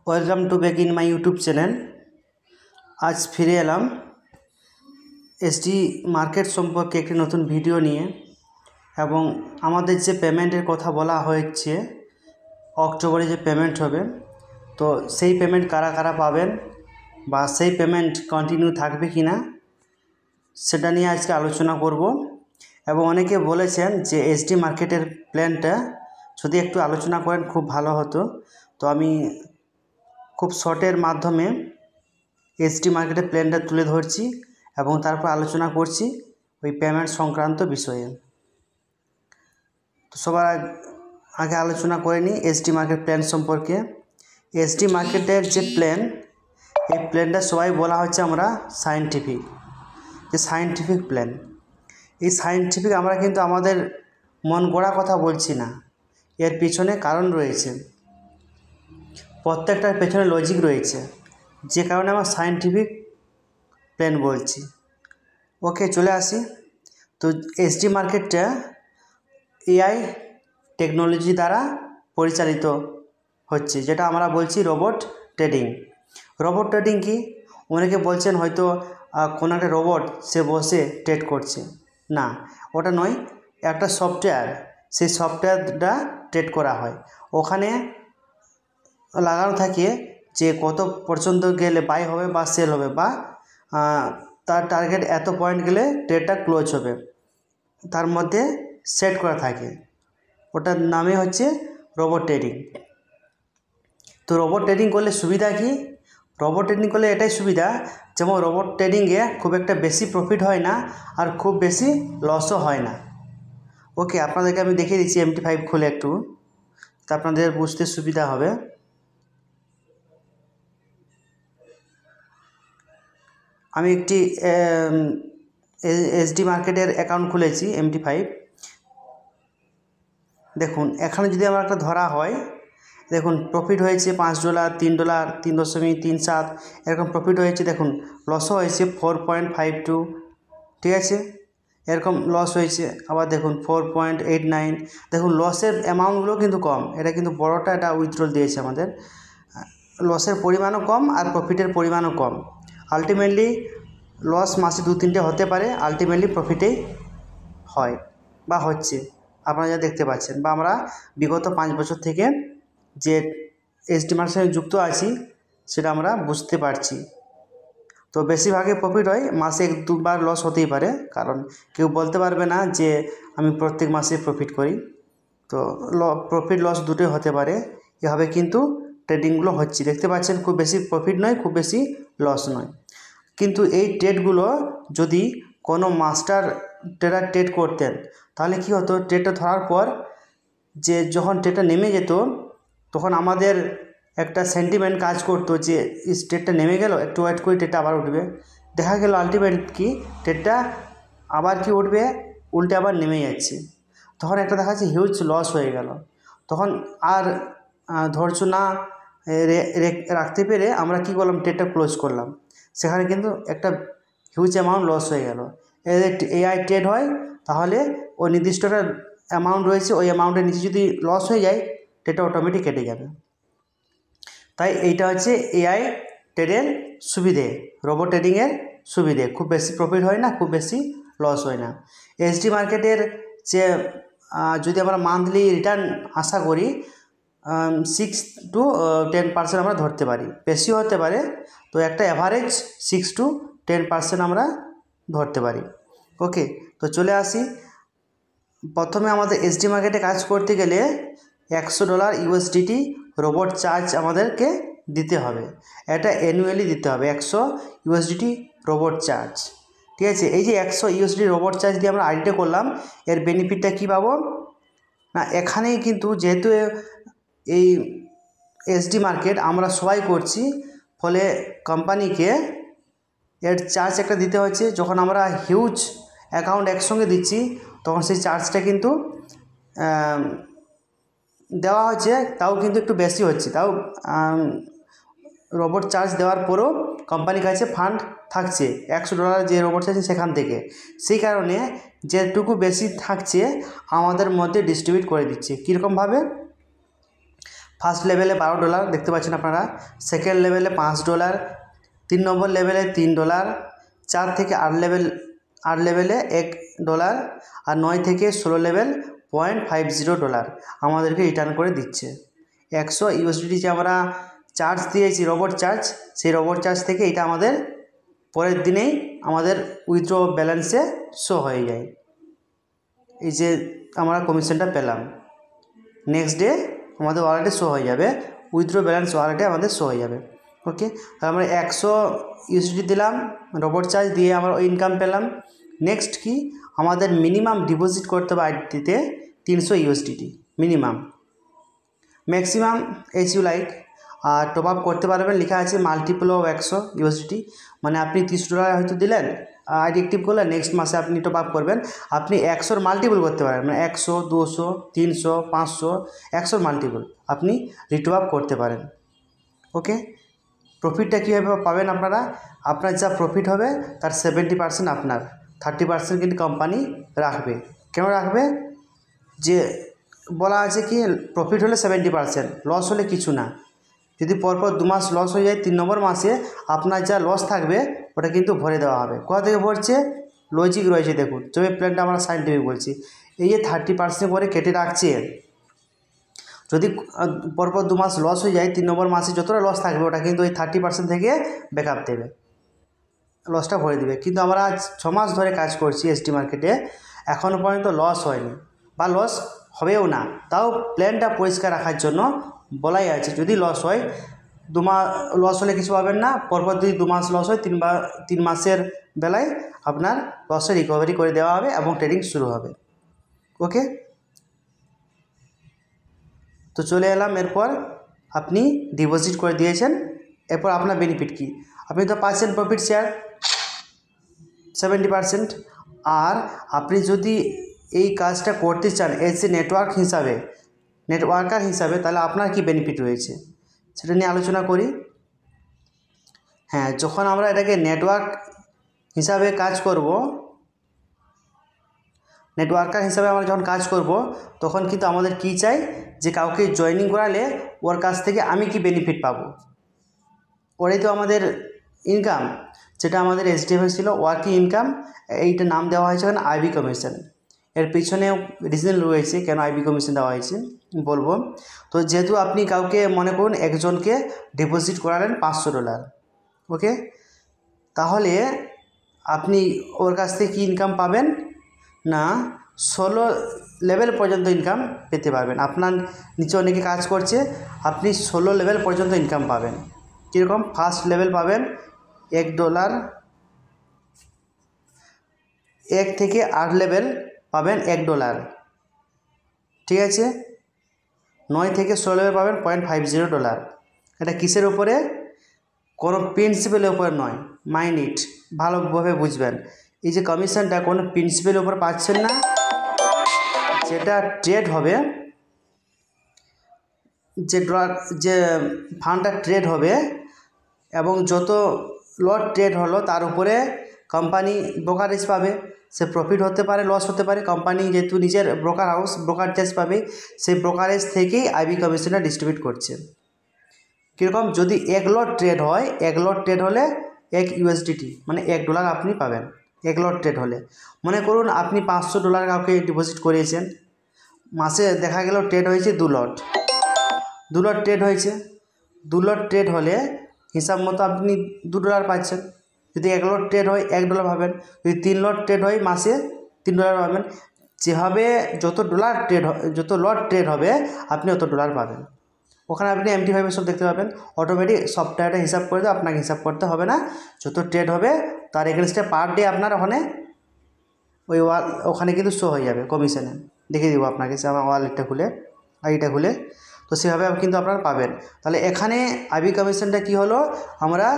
Welcome to back in my YouTube channel. আজ ফিরে এলাম এসডি মার্কেট সম্পর্কে একটি নতুন ভিডিও নিয়ে, এবং আমাদের যে পেমেন্টের কথা বলা হয়েছে, অক্টোবরে যে পেমেন্ট হবে, তো সেই পেমেন্ট কারা কারা পাবেন বা সেই পেমেন্ট কন্টিনিউ থাকবে কি না সেটা নিয়ে আজকে আলোচনা করব। এবং অনেকে বলেছেন যে এসডি মার্কেটের প্ল্যানটা যদি একটু আলোচনা করেন খুব ভালো হতো। তো আমি খুব শর্টের মাধ্যমে এসডি মার্কেটের প্ল্যানটা তুলে ধরছি এবং তারপর আলোচনা করছি ওই পেমেন্ট সংক্রান্ত বিষয়ে। তো সবার আগে আলোচনা করে নিই এসডি মার্কেট প্ল্যান সম্পর্কে। এসডি মার্কেটের যে প্ল্যান, এই প্ল্যানটা সবাই বলা হচ্ছে আমরা সায়েন্টিফিক, যে সায়েন্টিফিক প্ল্যান। এই সায়েন্টিফিক আমরা কিন্তু আমাদের মন গড়া কথা বলছি না, এর পিছনে কারণ রয়েছে, প্রত্যেকটার পেছনে লজিক রয়েছে, যে কারণে আমরা সায়েন্টিফিক প্ল্যান বলছি। ওকে, চলে আসি। তো এসডি মার্কেটটা এআই টেকনোলজি দ্বারা পরিচালিত হচ্ছে, যেটা আমরা বলছি রোবট ট্রেডিং। রোবট ট্রেডিং কি? অনেকে বলছেন হয়তো কোনো একটা রোবট সে বসে ট্রেড করছে, না, ওটা নয়, একটা সফটওয়্যার, সেই সফটওয়্যারটা ট্রেড করা হয়। ওখানে লাগানো থাকে যে কত পর্যন্ত গেলে বাই হবে বা সেল হবে, বা তার টার্গেট এত পয়েন্ট গেলে ট্রেডটা ক্লোজ হবে, তার মধ্যে সেট করা থাকে। ওটার নামে হচ্ছে রোবট ট্রেডিং। তো রোবট ট্রেডিং করলে সুবিধা কি? রোবট ট্রেডিং করলে এটাই সুবিধা, যেমন রোবট ট্রেডিংয়ে খুব একটা বেশি প্রফিট হয় না আর খুব বেশি লসও হয় না। ওকে, আপনাদেরকে আমি দেখিয়ে দিচ্ছি MT5 খুলে একটু, তা আপনাদের বুঝতে সুবিধা হবে। আমি একটি এসডি মার্কেটের অ্যাকাউন্ট খুলেছি MT5। দেখুন, এখানে যদি আমার একটা ধরা হয়, দেখুন প্রফিট হয়েছে $5, $3, 3.37, এরকম প্রফিট হয়েছে। দেখুন লসও হয়েছে 4.52, ঠিক আছে, এরকম লস হয়েছে। আবার দেখুন 4.89। দেখুন লসের অ্যামাউন্টগুলো কিন্তু কম, এটা কিন্তু বড়টা, এটা উইথড্রল দিয়েছে আমাদের। লসের পরিমাণও কম আর প্রফিটের পরিমাণও কম। আলটিমেটলি লস মাসে 2-3টে হতে পারে, আলটিমেটলি প্রফিটেই হয় বা হচ্ছে, আপনারা যা দেখতে পাচ্ছেন। বা আমরা বিগত 5 বছর থেকে যে এসডি মার্কেটের সঙ্গে যুক্ত আছি সেটা আমরা বুঝতে পারছি। তো বেশিরভাগই প্রফিট হয়, মাসে 1-2বার লস হতেই পারে, কারণ কেউ বলতে পারবে না যে আমি প্রত্যেক মাসে প্রফিট করি। তো প্রফিট লস দুটোই হতে পারে, এভাবে কিন্তু ট্রেডিংগুলো হচ্ছে। দেখতে পাচ্ছেন খুব বেশি প্রফিট নয়, খুব বেশি লস নয়। কিন্তু এই ট্রেডগুলো যদি কোনো মাস্টার ট্রেডার ট্রেড করতেন, তাহলে কি হতো, ট্রেডটা ধরার পর যে যখন ট্রেডটা নেমে যেত, তখন আমাদের একটা সেন্টিমেন্ট কাজ করতো যে ট্রেডটা নেমে গেল, একটু ওয়েট করি, ট্রেডটা আবার উঠবে। দেখা গেল আলটিমেট কি, ট্রেডটা আবার কি উঠবে, উল্টে আবার নেমে যাচ্ছে। তখন একটা দেখা যাচ্ছে হিউজ লস হয়ে গেল। তখন আর ধৈর্য না রাখতে পেরে আমরা কি করলাম, ট্রেডটা ক্লোজ করলাম। সেখানে কিন্তু একটা হিউজ অ্যামাউন্ট লস হয়ে গেল। এআই ট্রেড হয়, তাহলে ওই নির্দিষ্ট একটা অ্যামাউন্ট রয়েছে, ওই অ্যামাউন্টের নিচে যদি লস হয়ে যায়, ট্রেডটা অটোমেটিক কেটে যাবে। তাই এইটা হচ্ছে এআই ট্রেডের সুবিধে, রোবট ট্রেডিংয়ের সুবিধে। খুব বেশি প্রফিট হয় না, খুব বেশি লস হয় না। এসডি মার্কেটের যে যদি আমরা মান্থলি রিটার্ন আশা করি 6-10% আমরা ধরতে পারি, বেশিও হতে পারে। তো একটা অ্যাভারেজ 6-10% আমরা ধরতে পারি। ওকে, তো চলে আসি। প্রথমে আমাদের এসডি মার্কেটে কাজ করতে গেলে $100 USDT রোবট চার্জ আমাদেরকে দিতে হবে। এটা অ্যানুয়ালি দিতে হবে, 100 USDT রোবট চার্জ, ঠিক আছে। এই যে 100 USDT রোবট চার্জ দিয়ে আমরা আইডিটা করলাম, এর বেনিফিটটা কী পাবো না, এখানেই কিন্তু যেহেতু এই এসডি মার্কেট আমরা সবাই করছি, ফলে কোম্পানিকে এর চার্জ একটা দিতে হচ্ছে। যখন আমরা হিউজ অ্যাকাউন্ট একসঙ্গে দিচ্ছি, তখন সেই চার্জটা কিন্তু দেওয়া হচ্ছে, তাও কিন্তু একটু বেশি হচ্ছে। তাও রোবট চার্জ দেওয়ার পরেও কোম্পানির কাছে ফান্ড থাকছে, $100 যে রোবট চার্জ সেখান থেকে। সেই কারণে যেটুকু বেশি থাকছে আমাদের মধ্যে ডিস্ট্রিবিউট করে দিচ্ছে। কীরকমভাবে? ফার্স্ট লেভেলে $12 দেখতে পাচ্ছেন আপনারা, সেকেন্ড লেভেলে $5, 3 নম্বর লেভেলে $3, 4 থেকে 8 লেভেলে $1, আর 9 থেকে 16 লেভেল $0.50 আমাদেরকে রিটার্ন করে দিচ্ছে। 100 USDT যে আমরা চার্জ দিয়েছি রোবট চার্জ, সেই রোবট চার্জ থেকে এটা আমাদের পরের দিনেই আমাদের উইথড্র ব্যালেন্সে শো হয়ে যায়। এই যে আমরা কমিশনটা পেলাম, নেক্সট ডে আমাদের ওয়ালেটে শো হয়ে যাবে, উইথড্র ব্যালেন্স ওয়ালেটে আমাদের শো হয়ে যাবে। ওকে, তাহলে আমরা 100 USDT দিলাম, রোবট চার্জ দিয়ে আমরা ইনকাম পেলাম। নেক্সট কি, আমাদের মিনিমাম ডিপোজিট করতে হবে আইডিতে 300 USDT minimum, maximum as you like. আর টপ আপ করতে পারবেন, লেখা আছে মাল্টিপল অফ 100 USDT, মানে আপনি $30 হয়তো দিলেন, আইডি অ্যাক্টিভ করলেন, নেক্সট মাসে আপনি টপ আপ করবেন, আপনি 100 মাল্টিপল করতে পারেন, মানে 100, 200, 300, 500, 100 মাল্টিপল আপনি রিটপ আপ করতে পারেন। ওকে, প্রফিটটা কীভাবে পাবেন আপনারা, আপনার যা প্রফিট হবে তার 70% আপনার, 30% কিন্তু কোম্পানি রাখবে। কেন রাখবে, যে বলা আছে কি প্রফিট হলে 70%, লস হলে কিছু না। যদি পরপর 2 মাস লস হয়ে যায়, 3 নম্বর মাসে আপনার যা লস থাকবে ওটা কিন্তু ভরে দেওয়া হবে। কোথা থেকে ভরছে, লজিক রয়েছে দেখুন, তবে প্ল্যানটা আমরা সাইন্টিফিক বলছি। এই যে 30% করে কেটে রাখছে, যদি পরপর 2 মাস লস হয়ে যায়, 3 নম্বর মাসে যতটা লস থাকবে ওটা কিন্তু ওই 30% থেকে ব্যাকআপ দেবে, লসটা ভরে দেবে। কিন্তু আমরা 6 মাস ধরে কাজ করছি এসটি মার্কেটে, এখনও পর্যন্ত লস হয়নি বা লস হবেও না। তাও প্ল্যানটা পরিষ্কার রাখার জন্য বলাই আছে, যদি লস হয় 2 মাস লস হলে কিছু পাবেন না, পরপর যদি 2 মাস লস হয় 3 মাসের বেলায় আপনার লসে রিকভারি করে দেওয়া হবে এবং ট্রেডিং শুরু হবে। ওকে, তো চলে এলাম, এরপর আপনি ডিপোজিট করে দিয়েছেন, এরপর আপনার বেনিফিট কি, আপনি তো পাচ্ছেন প্রফিট শেয়ার 70%। আর আপনি যদি এই কাজটা করতে চান এজ এ নেটওয়ার্কার হিসাবে, তাহলে আপনার কি বেনিফিট রয়েছে সেটা নিয়ে আলোচনা করি। হ্যাঁ, যখন আমরা এটাকে নেটওয়ার্ক হিসাবে কাজ করব, নেটওয়ার্কার হিসাবে আমরা যখন কাজ করব, তখন কিন্তু আমাদের কি চাই, যে কাউকে জয়েনিং করালে ওর কাছ থেকে আমি কি বেনিফিট পাবো, ওরাই তো আমাদের ইনকাম, যেটা আমাদের এসডিএফ ছিল ওয়ার্কিং ইনকাম, এইটা নাম দেওয়া হয়েছে কারণ আইবি কমিশন। এর পিছনে রিজন রয়েছে কেন আইবি কমিশন দেওয়া হয়েছে বলবো। তো যেহেতু আপনি কাউকে মনে করুন একজনকে ডিপোজিট করালেন $500, ওকে, তাহলে আপনি ওর কাছ থেকে কী ইনকাম পাবেন না, 16 লেভেল পর্যন্ত ইনকাম পেতে পারবেন। আপনার নিচে অনেকে কাজ করছে, আপনি 16 লেভেল পর্যন্ত ইনকাম পাবেন। কীরকম, ফার্স্ট লেভেল পাবেন $1, 1 থেকে 8 লেভেল পাবেন $1, ঠিক আছে, 9 থেকে 16 লেভেল পাবেন $0.50। এটা কিসের উপরে, কোনো প্রিন্সিপালের উপরে নয়, মাইন্ড ইট, ভালোভাবে বুঝবেন। এই যে কমিশনটা কোনো প্রিন্সিপালের উপর পাচ্ছেন না, যেটা ট্রেড হবে, যে ফান্ডটা ট্রেড হবে এবং যত লট ট্রেড হলো তার উপরে কোম্পানি ব্রোকারেজ পাবে। সে প্রফিট হতে পারে, লস হতে পারে, কোম্পানি যেহেতু নিজের ব্রোকার হাউস, ব্রোকার চার্জ পাবে, সেই ব্রোকারেজ থেকেই আইবি কমিশনটা ডিস্ট্রিবিউট করছে। কীরকম, যদি 1 লট ট্রেড হয়, 1 লট ট্রেড হলে 1 USDT, মানে $1 আপনি পাবেন 1 লট ট্রেড হলে। মনে করুন আপনি $500 কাউকে ডিপোজিট করিয়েছেন, মাসে দেখা গেল ট্রেড হয়েছে 2 লট, 2 লট ট্রেড হয়েছে, 2 লট ট্রেড হলে হিসাব মতো আপনি $2 পাচ্ছেন। যদি 1 লট ট্রেড হয় $1 পাবেন, যদি 3 লট ট্রেড হয় মাসে $3 পাবেন। যেভাবে যত লট ট্রেড হবে আপনি অত $, পাবেন। ওখানে আপনি MT5 সব দেখতে পাবেন, অটোমেটিক সফটওয়্যারটা হিসাব করে দেবে, আপনাকে হিসাব করতে হবে না। যত ট্রেড হবে তার এগেনস্টে পার ডে আপনার ওখানে ওখানে কিন্তু শো হয়ে যাবে কমিশনে, দেখিয়ে দেবো আপনাকে আমার ওয়ালেটটা খুলে, আইডিটা খুলে। তো সেভাবে কিন্তু আপনারা পাবেন। তাহলে এখানে আইবি কমিশনটা কি হলো, আমরা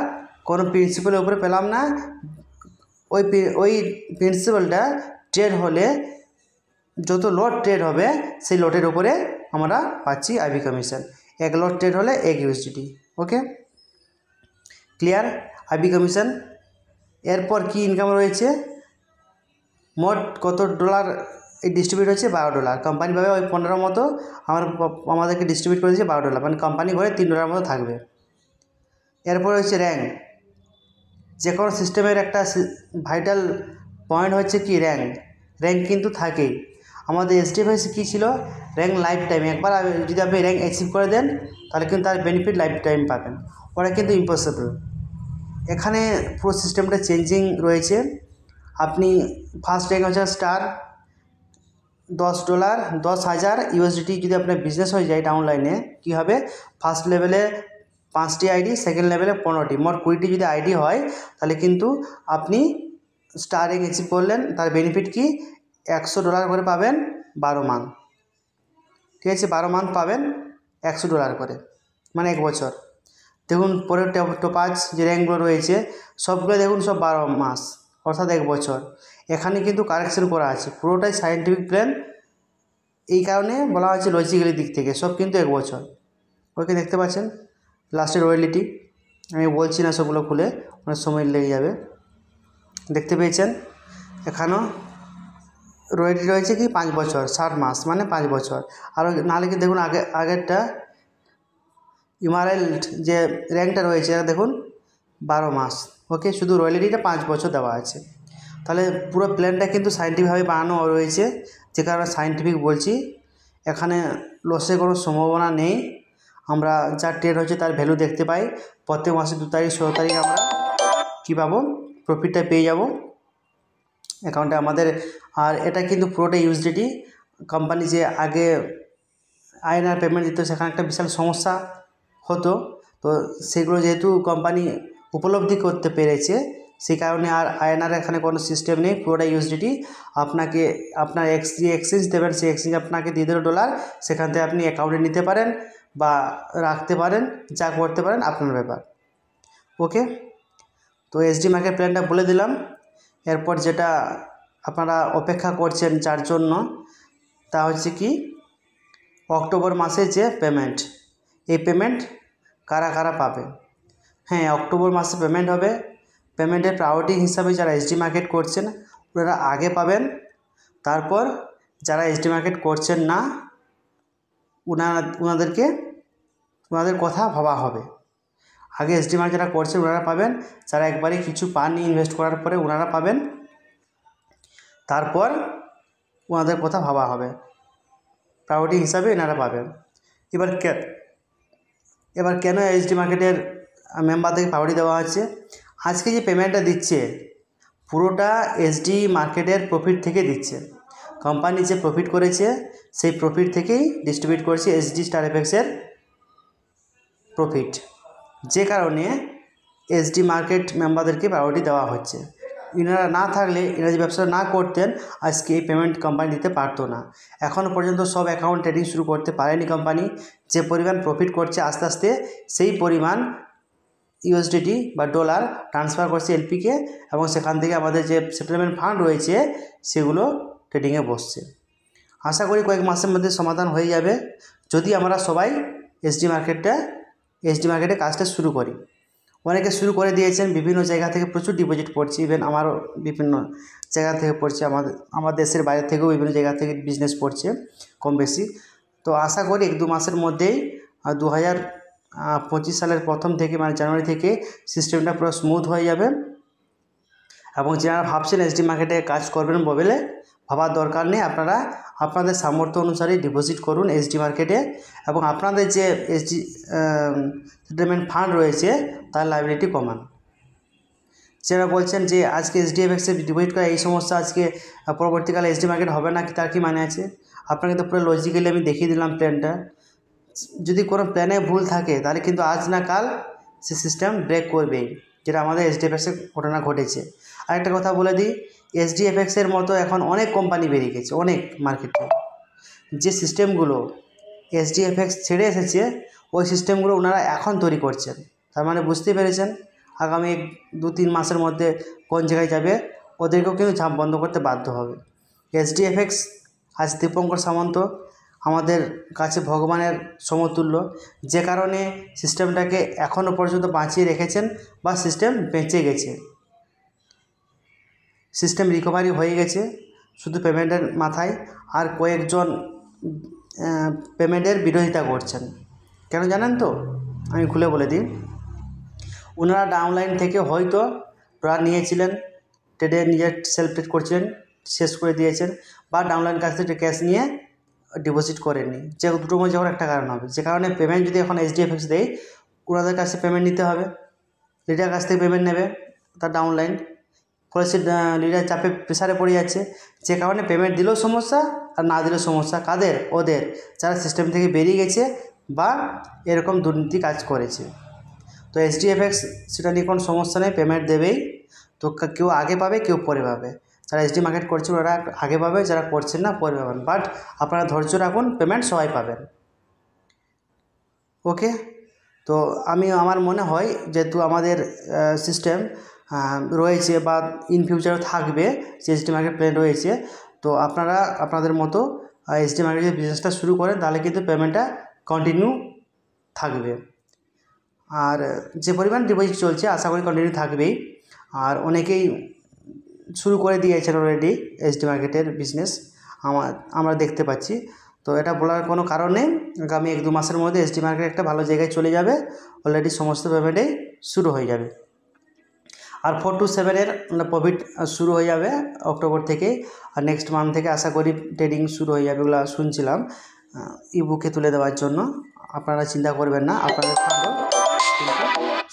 কোনো প্রিন্সিপালের উপরে পেলাম না, ওই প্রিন্সিপালটা ট্রেড হলে যত লট ট্রেড হবে সেই লটের উপরে আমরা পাচ্ছি আইবি কমিশন। 1 লট ট্রেড হলে 1 USDT। ওকে, ক্লিয়ার, আইবি কমিশন। এরপর কি ইনকাম রয়েছে, মোট কত $, এই ডিস্ট্রিবিউট হচ্ছে $12, কোম্পানি পাবে ওই 15 মতো, আমাদেরকে ডিস্ট্রিবিউট করে দিচ্ছে $12, মানে কোম্পানি ঘরে $3 মতো থাকবে। এরপর হচ্ছে র্যাঙ্ক। যে কোনো সিস্টেমের একটা ভাইটাল পয়েন্ট হচ্ছে কি র্যাঙ্ক কিন্তু থাকেই। আমাদের এসডিএফএসে কী ছিল, র্যাঙ্ক লাইফ টাইম। একবার যদি আপনি র্যাঙ্ক অ্যাচিভ করে দেন তাহলে কিন্তু তার বেনিফিট লাইফ টাইম পাবেন, ওটা কিন্তু ইম্পসিবল। এখানে পুরো সিস্টেমটা চেঞ্জিং রয়েছে। আপনি ফার্স্ট র্যাঙ্ক হচ্ছে স্টার, $10, 10,000 USDT। যদি আপনার বিজনেস হয়ে যায় ডাউনলাইনে, কী হবে, ফার্স্ট লেভেলে 5টি আইডি, সেকেন্ড লেভেলে 15টি, মোট 20টি যদি আইডি হয় তাহলে কিন্তু আপনি স্টার র্যাঙ্ক অ্যাচিভ করলেন। তার বেনিফিট কি, $100 করে পাবেন 12 মান্থ। ঠিক আছে, 12 মান্থ পাবেন $100 করে, মানে 1 বছর। দেখুন পরের টপাজ যে র্যাঙ্কগুলো রয়েছে সবগুলো দেখুন, সব 12 মাস অর্থাৎ 1 বছর। এখানে কিন্তু কারেকশন করা আছে, পুরোটাই সায়েন্টিফিক প্ল্যান। এই কারণে বলা হয়েছে লজিক্যালি দিক থেকে সব কিন্তু 1 বছর। ওকে, দেখতে পাচ্ছেন লাস্টের রয়্যালিটি। আমি বলছি না সবগুলো খুলে, অনেক সময় লেগে যাবে। দেখতে পেয়েছেন এখানেও রয়্যালিটি রয়েছে কি 5 বছর, 60 মাস মানে 5 বছর। আর নাহলে কি দেখুন আগেরটা ইমারেল্ড যে র্যাঙ্কটা রয়েছে দেখুন 12 মাস। ওকে, শুধু রয়্যালিটিটা 5 বছর দেওয়া আছে। তাহলে পুরো প্ল্যানটা কিন্তু সায়েন্টিফিকভাবে বানানো রয়েছে, যে কারণে সায়েন্টিফিক বলছি। এখানে লসের কোনো সম্ভাবনা নেই। আমরা যা ট্রেড হচ্ছে তার ভ্যালু দেখতে পাই। প্রত্যেক মাসে 2 তারিখ 16 তারিখ আমরা কী পাবো, প্রফিটটা পেয়ে যাব অ্যাকাউন্টে আমাদের। আর এটা কিন্তু পুরোটা ইউএসডিটি। কোম্পানি যে আগে আইএনআর পেমেন্ট দিত সেখানে একটা বিশাল সমস্যা হতো, তো সেগুলো যেহেতু কোম্পানি উপলব্ধি করতে পেরেছে, সেই কারণে আর আইএনআর এখানে কোনো সিস্টেম নেই, পুরোটা ইউএসডিটি। আপনাকে আপনার যে এক্সচেঞ্জ দেবেন সেই এক্সচেঞ্জ আপনাকে দিয়ে দেবে $, সেখান থেকে আপনি অ্যাকাউন্টে নিতে পারেন বা রাখতে পারেন, যা করতে পারেন আপনার ব্যাপার। ওকে, তো এসডি মার্কেট প্ল্যানটা বলে দিলাম। এরপর যেটা আপনারা অপেক্ষা করছেন যার জন্য, তা হচ্ছে কি অক্টোবর মাসে যে পেমেন্ট, এই পেমেন্ট কারা কারা পাবে। হ্যাঁ, অক্টোবর মাসে পেমেন্ট হবে। পেমেন্টের প্রায়োরিটি হিসাবে যারা এসডি মার্কেট করছেন ওনারা আগে পাবেন। তারপর যারা এসডি মার্কেট করছেন না ওনাদের কথা ভাবা হবে। আগে এসডি মার্কেট যারা করছেন ওনারা পাবেন, যারা একবারে কিছু পাননি ইনভেস্ট করার পরে ওনারা পাবেন, তারপর ওনাদের কথা ভাবা হবে, প্রায়োরিটি হিসাবে এনারা পাবেন। এবার কেন এসডি মার্কেটের মেম্বারদেরকে প্রায়োরিটি দেওয়া হচ্ছে, আজকে যে পেমেন্টটা দিচ্ছে পুরোটা এসডি মার্কেটের প্রফিট থেকে দিচ্ছে। কোম্পানি যে প্রফিট করেছে সেই প্রফিট থেকেই ডিস্ট্রিবিউট করছে এসডি স্টার এফএক্সের প্রফিট, যে কারণে এসডি মার্কেট মেম্বারদেরকে প্রায়োরিটি দেওয়া হচ্ছে। ইনারা না থাকলে, এনারা যে ব্যবসা না করতেন আজকে এই পেমেন্ট কোম্পানি দিতে পারতো না। এখনও পর্যন্ত সব অ্যাকাউন্ট ট্রেডিং শুরু করতে পারেনি কোম্পানি। যে পরিমাণ প্রফিট করছে আস্তে আস্তে সেই পরিমাণ ইউএসডিটি বা $, ট্রান্সফার করছে এলপিকে, এবং সেখান থেকে আমাদের যে সেটেলমেন্ট ফান্ড রয়েছে সেগুলো ট্রেডিংয়ে বসছে। আশা করি কয়েক মাসের মধ্যে সমাধান হয়ে যাবে, যদি আমরা সবাই এসডি মার্কেটে কাজটা শুরু করি। অনেকে শুরু করে দিয়েছেন, বিভিন্ন জায়গা থেকে প্রচুর ডিপোজিট পড়ছে, ইভেন আমারও বিভিন্ন জায়গা থেকে পড়ছে, আমার দেশের বাইরে থেকেও বিভিন্ন জায়গা থেকে বিজনেস পড়ছে কম বেশি। তো আশা করি 1-2 মাসের মধ্যেই 2025 সালের প্রথম থেকে মানে জানুয়ারি থেকে সিস্টেমটা পুরো স্মুথ হয়ে যাবে। এবং যারা ভাবছেন এসডি মার্কেটে কাজ করবেন বলে ভাবার দরকার নেই, আপনারা আপনাদের সামর্থ্য অনুসারে ডিপোজিট করুন এসডি মার্কেটে, এবং আপনাদের যে এসডি সেটেলমেন্ট ফান্ড রয়েছে তার লায়াবিলিটি কমান। যারা বলছেন যে আজকে এসডিএফএক্সে ডিপোজিট করা এই সমস্যা, আজকে পরবর্তীকালে এসডি মার্কেট হবে না, তার কি মানে আছে? আপনাকে তো পুরো লজিক্যালি আমি দেখিয়ে দিলাম প্ল্যানটা। যদি কোনো প্ল্যানে ভুল থাকে তাহলে কিন্তু আজ না কাল সে সিস্টেম ব্রেক করবেই, যেটা আমাদের এসডিএফএক্সের ঘটনা ঘটেছে। আরেকটা কথা বলে দিই, এসডিএফএক্সের মতো এখন অনেক কোম্পানি বেরিয়ে গেছে, অনেক মার্কেটে। যে সিস্টেমগুলো এসডিএফএক্স ছেড়ে এসেছে ওই সিস্টেমগুলো ওনারা এখন তৈরি করছেন। তার মানে বুঝতে পেরেছেন আগামী 2-3 মাসের মধ্যে কোন জায়গায় যাবে, ওদেরকেও কিন্তু ঝাঁপ বন্ধ করতে বাধ্য হবে। এসডিএফএক্স আজ দীপঙ্কর সামন্ত আমাদের কাছে ভগবানের সমতুল্য, যে কারণে সিস্টেমটাকে এখনও পর্যন্ত বাঁচিয়ে রেখেছেন বা সিস্টেম বেঁচে গেছে, সিস্টেম রিকভারি হয়ে গেছে। শুধু পেমেন্টের মাথায়, আর কয়েকজন পেমেন্টের বিরোধিতা করছেন। কেন জানেন তো? আমি খুলে বলে দিই। ওনারা ডাউনলাইন থেকে হয়তো ওরা নিয়েছিলেন, ট্রেডে নিজের সেলফ ট্রেড করছিলেন, শেষ করে দিয়েছেন, বা ডাউনলাইন কাছ থেকে ক্যাশ নিয়ে ডিপোজিট করেননি। যে দুটোর মধ্যে যখন একটা কারণ হবে, যে কারণে পেমেন্ট যদি এখন HDFX দেয়, ওনাদের কাছে পেমেন্ট নিতে হবে, লিডার কাছ থেকে পেমেন্ট নেবে তার ডাউনলাইন। ফলে সে লিডার চাপে প্রেসারে পড়ে যাচ্ছে, যে কারণে পেমেন্ট দিলেও সমস্যা আর না দিলেও সমস্যা। কাদের? ওদের, যারা সিস্টেম থেকে বেরিয়ে গেছে বা এরকম দুর্নীতি কাজ করেছে। তো HDFX সেটা নিয়ে কোনো সমস্যা নেই, পেমেন্ট দেবেই। তো কেউ আগে পাবে, কেউ পরে পাবে। যারা SD মার্কেট করছে ওরা আগে পাবে, যারা করছেন না পরে পাবেন। বাট আপনারা ধৈর্য রাখুন, পেমেন্ট সবাই পাবেন। ওকে, তো আমার মনে হয় যেহেতু আমাদের সিস্টেম রয়েছে বা ইন ফিউচারও থাকবে, যে SD মার্কেট প্ল্যান রয়েছে, তো আপনারা আপনাদের মতো SD মার্কেটের বিজনেসটা শুরু করেন, তাহলে কিন্তু পেমেন্টটা কন্টিনিউ থাকবে। আর যে পরিমাণ ডিপোজিট চলছে আশা করি কন্টিনিউ থাকবেই। আর অনেকেই শুরু করে দিয়েছেন অলরেডি SD মার্কেটের বিজনেস, আমরা দেখতে পাচ্ছি। তো এটা বলার কোনো কারণ নেই, আগামী 1-2 মাসের মধ্যে SD মার্কেট একটা ভালো জায়গায় চলে যাবে, অলরেডি সমস্ত পেমেন্টেই শুরু হয়ে যাবে। আর 4 to 7 এর প্রফিট শুরু হয়ে যাবে অক্টোবর থেকে, আর নেক্সট মান্থ থেকে আশা করি ট্রেডিং শুরু হয়ে যাবে। ওগুলো শুনছিলাম ইবুকে তুলে দেওয়ার জন্য, আপনারা চিন্তা করবেন না, আপনাদের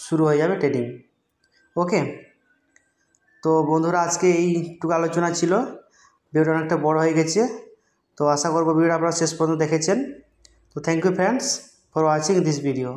শুরু হয়ে যাবে ট্রেডিং। ওকে, তো বন্ধুরা আজকে এইটুকু আলোচনা ছিল, ভিডিওটা অনেকটা বড় হয়ে গেছে। তো আশা করব ভিডিওটা আপনারা শেষ পর্যন্ত দেখেছেন। তো thank you friends for watching this video.